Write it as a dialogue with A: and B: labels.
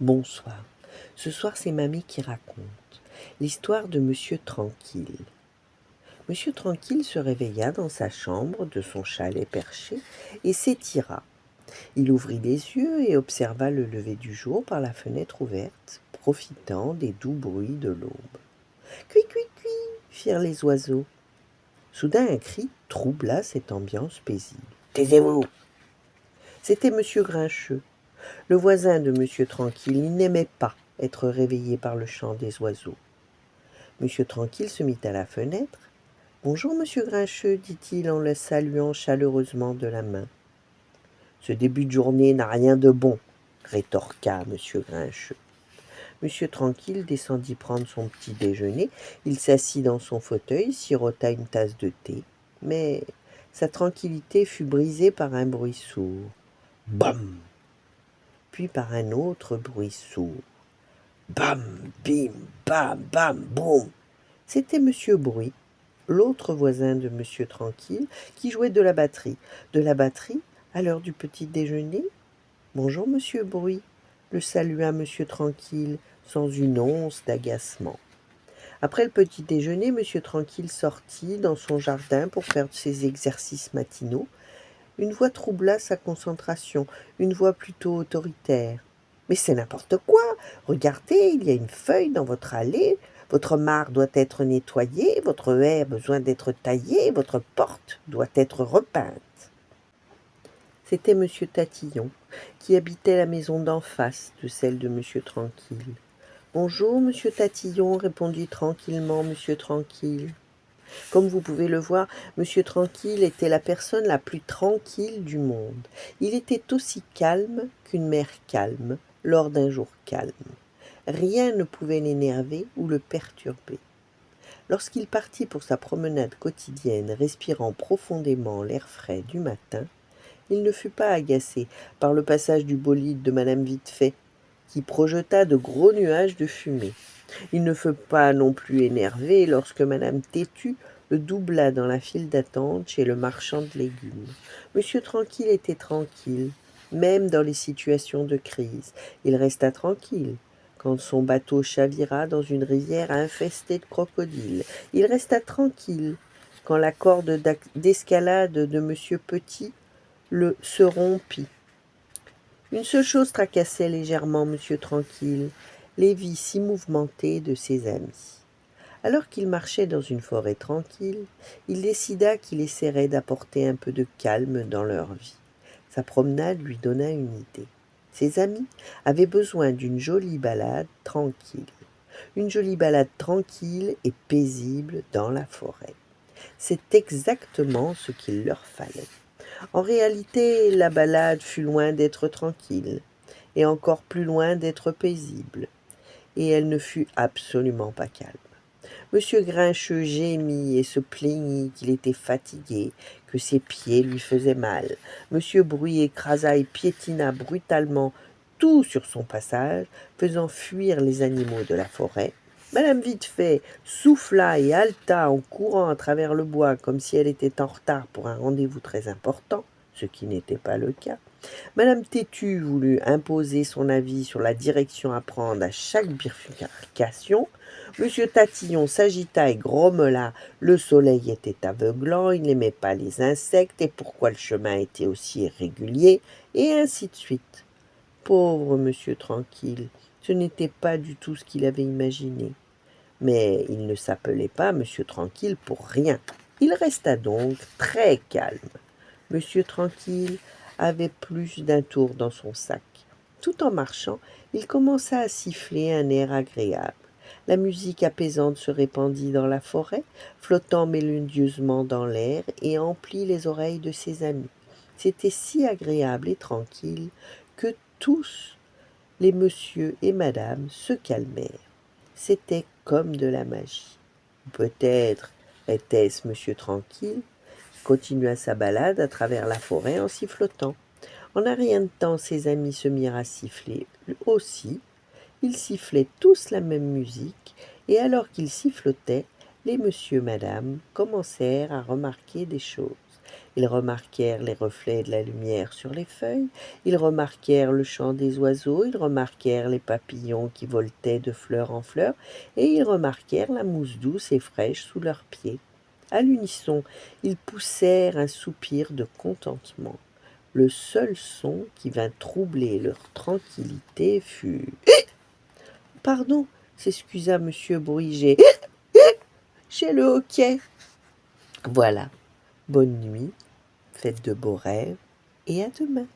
A: Bonsoir. Ce soir, c'est Mamie qui raconte l'histoire de Monsieur Tranquille. Monsieur Tranquille se réveilla dans sa chambre de son chalet perché et s'étira. Il ouvrit les yeux et observa le lever du jour par la fenêtre ouverte, profitant des doux bruits de l'aube. Cui, cui, cui, firent les oiseaux. Soudain, un cri troubla cette ambiance paisible. Taisez-vous! C'était Monsieur Grincheux, le voisin de Monsieur Tranquille. Il n'aimait pas être réveillé par le chant des oiseaux. Monsieur Tranquille se mit à la fenêtre. « Bonjour, monsieur Grincheux, dit-il en le saluant chaleureusement de la main. Ce début de journée n'a rien de bon, rétorqua monsieur Grincheux. Monsieur Tranquille descendit prendre son petit déjeuner. Il s'assit dans son fauteuil, sirota une tasse de thé, mais sa tranquillité fut brisée par un bruit sourd. Bam! Puis par un autre bruit sourd. Bam, bim, bam, bam, boum! C'était monsieur Bruit, l'autre voisin de monsieur Tranquille, qui jouait de la batterie. De la batterie, à l'heure du petit déjeuner? Bonjour, monsieur Bruit, le salua monsieur Tranquille, sans une once d'agacement. Après le petit déjeuner, monsieur Tranquille sortit dans son jardin pour faire ses exercices matinaux. Une voix troubla sa concentration, une voix plutôt autoritaire. « Mais c'est n'importe quoi! Regardez, il y a une feuille dans votre allée, votre mare doit être nettoyée, votre haie a besoin d'être taillée, votre porte doit être repeinte. » C'était monsieur Tatillon, qui habitait la maison d'en face de celle de monsieur Tranquille. « Bonjour, monsieur Tatillon, répondit tranquillement monsieur Tranquille. Comme vous pouvez le voir, monsieur Tranquille était la personne la plus tranquille du monde. Il était aussi calme qu'une mer calme lors d'un jour calme. Rien ne pouvait l'énerver ou le perturber. Lorsqu'il partit pour sa promenade quotidienne, respirant profondément l'air frais du matin, il ne fut pas agacé par le passage du bolide de madame Vitefait, qui projeta de gros nuages de fumée. Il ne fut pas non plus énervé lorsque madame Têtu le doubla dans la file d'attente chez le marchand de légumes. Monsieur Tranquille était tranquille, même dans les situations de crise. Il resta tranquille quand son bateau chavira dans une rivière infestée de crocodiles. Il resta tranquille quand la corde d'escalade de monsieur Petit se rompit. Une seule chose tracassait légèrement monsieur Tranquille, les vies si mouvementées de ses amis. Alors qu'il marchait dans une forêt tranquille, il décida qu'il essaierait d'apporter un peu de calme dans leur vie. Sa promenade lui donna une idée. Ses amis avaient besoin d'une jolie balade tranquille. Une jolie balade tranquille et paisible dans la forêt. C'est exactement ce qu'il leur fallait. En réalité, la balade fut loin d'être tranquille, et encore plus loin d'être paisible, et elle ne fut absolument pas calme. Monsieur Grincheux gémit et se plaignit qu'il était fatigué, que ses pieds lui faisaient mal. Monsieur Bruit écrasa et piétina brutalement tout sur son passage, faisant fuir les animaux de la forêt. Madame Vitefait souffla et haleta en courant à travers le bois comme si elle était en retard pour un rendez-vous très important, ce qui n'était pas le cas. Madame Têtu voulut imposer son avis sur la direction à prendre à chaque bifurcation. Monsieur Tatillon s'agita et grommela. Le soleil était aveuglant, il n'aimait pas les insectes, et pourquoi le chemin était aussi irrégulier, et ainsi de suite. Pauvre monsieur Tranquille, ce n'était pas du tout ce qu'il avait imaginé. Mais il ne s'appelait pas monsieur Tranquille pour rien. Il resta donc très calme. Monsieur Tranquille avait plus d'un tour dans son sac. Tout en marchant, il commença à siffler un air agréable. La musique apaisante se répandit dans la forêt, flottant mélodieusement dans l'air et emplit les oreilles de ses amis. C'était si agréable et tranquille que tous les monsieur et madame se calmèrent. C'était comme de la magie. Peut-être était-ce monsieur Tranquille qui continua sa balade à travers la forêt en sifflotant. En un rien de temps, ses amis se mirent à siffler aussi. Ils sifflaient tous la même musique, et alors qu'ils sifflotaient, les monsieur, madame commencèrent à remarquer des choses. Ils remarquèrent les reflets de la lumière sur les feuilles, ils remarquèrent le chant des oiseaux, ils remarquèrent les papillons qui voletaient de fleur en fleur, et ils remarquèrent la mousse douce et fraîche sous leurs pieds. À l'unisson, ils poussèrent un soupir de contentement. Le seul son qui vint troubler leur tranquillité fut « Pardon, s'excusa monsieur Bruiget, j'ai le hoquet. » Voilà, bonne nuit, faites de beaux rêves, et à demain.